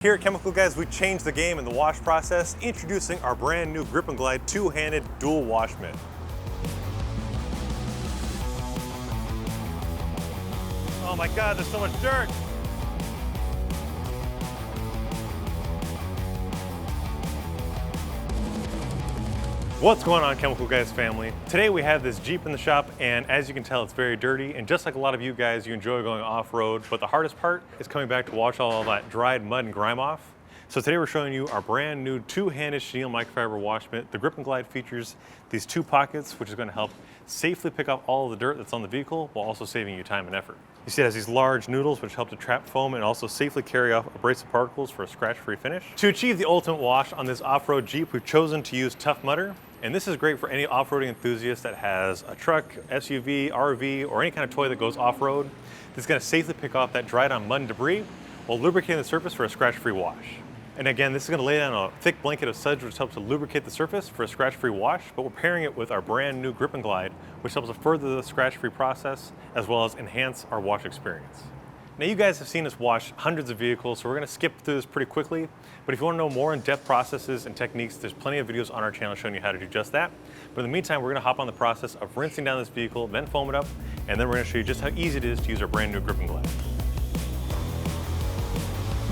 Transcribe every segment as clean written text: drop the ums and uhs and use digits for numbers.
Here at Chemical Guys, we changed the game in the wash process, introducing our brand new Grip and Glide two-handed dual wash mitt. Oh my God, there's so much dirt. What's going on, Chemical Guys family? Today we have this Jeep in the shop, and as you can tell, it's very dirty. And just like a lot of you guys, you enjoy going off-road, but the hardest part is coming back to wash all that dried mud and grime off. So today we're showing you our brand new two-handed chenille microfiber wash mitt. The Grip and Glide features these two pockets, which is going to help safely pick up all of the dirt that's on the vehicle while also saving you time and effort. You see it has these large noodles which help to trap foam and also safely carry off abrasive particles for a scratch-free finish. To achieve the ultimate wash on this off-road Jeep, we've chosen to use 𝗃𝗏𝗍𝗃. And this is great for any off-roading enthusiast that has a truck, SUV, RV, or any kind of toy that goes off-road. This is going to safely pick off that dried on mud and debris while lubricating the surface for a scratch-free wash. And again, this is going to lay down a thick blanket of suds which helps to lubricate the surface for a scratch-free wash, but we're pairing it with our brand new Grip and Glide, which helps to further the scratch-free process as well as enhance our wash experience. Now you guys have seen us wash hundreds of vehicles, so we're going to skip through this pretty quickly. But if you want to know more in-depth processes and techniques, there's plenty of videos on our channel showing you how to do just that. But in the meantime, we're going to hop on the process of rinsing down this vehicle, then foam it up, and then we're going to show you just how easy it is to use our brand new Grip and Glide.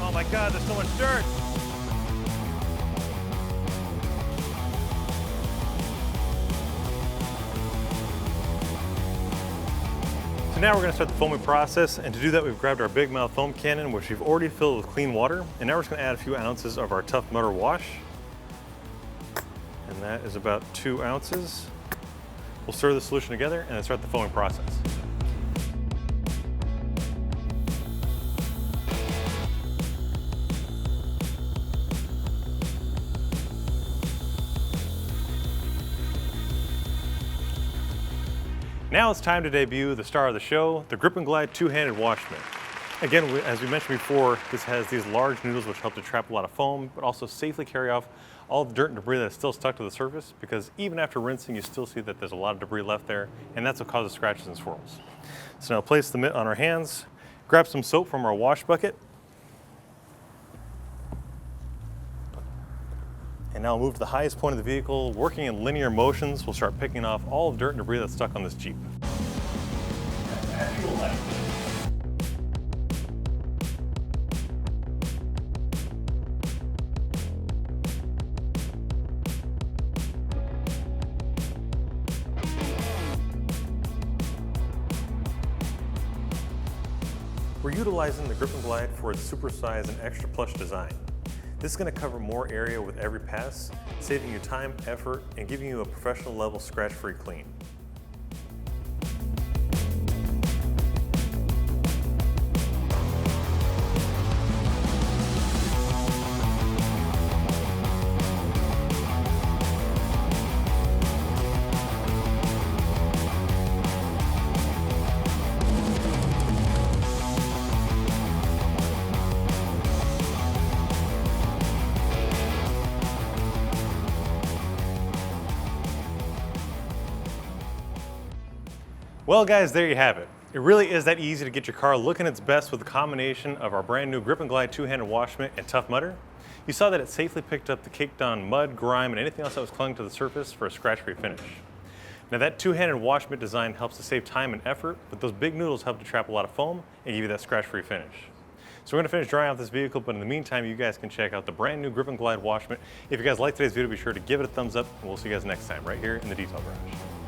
Oh my God, there's so much dirt! So now we're going to start the foaming process, and to do that we've grabbed our big mouth foam cannon, which we've already filled with clean water, and now we're just going to add a few ounces of our 𝗃𝗏𝗍𝗃 wash, and that is about 2 ounces. We'll stir the solution together and then start the foaming process. Now it's time to debut the star of the show, the Grip and Glide two-handed wash mitt. Again, as we mentioned before, this has these large noodles which help to trap a lot of foam, but also safely carry off all the dirt and debris that's still stuck to the surface, because even after rinsing, you still see that there's a lot of debris left there, and that's what causes scratches and swirls. So now place the mitt on our hands, grab some soap from our wash bucket, and now move to the highest point of the vehicle. Working in linear motions, we'll start picking off all the dirt and debris that's stuck on this Jeep. We're utilizing the Grip and Glide for its supersized and extra plush design. This is going to cover more area with every pass, saving you time, effort, and giving you a professional level scratch-free clean. Well guys, there you have it. It really is that easy to get your car looking its best with the combination of our brand new Grip and Glide two-handed wash mitt and 𝗃𝗏𝗍𝗃. You saw that it safely picked up the caked on mud, grime, and anything else that was clung to the surface for a scratch-free finish. Now that two-handed wash mitt design helps to save time and effort, but those big noodles help to trap a lot of foam and give you that scratch-free finish. So we're going to finish drying off this vehicle, but in the meantime, you guys can check out the brand new Grip and Glide wash mitt. If you guys like today's video, be sure to give it a thumbs up, and we'll see you guys next time right here in the Detail Garage.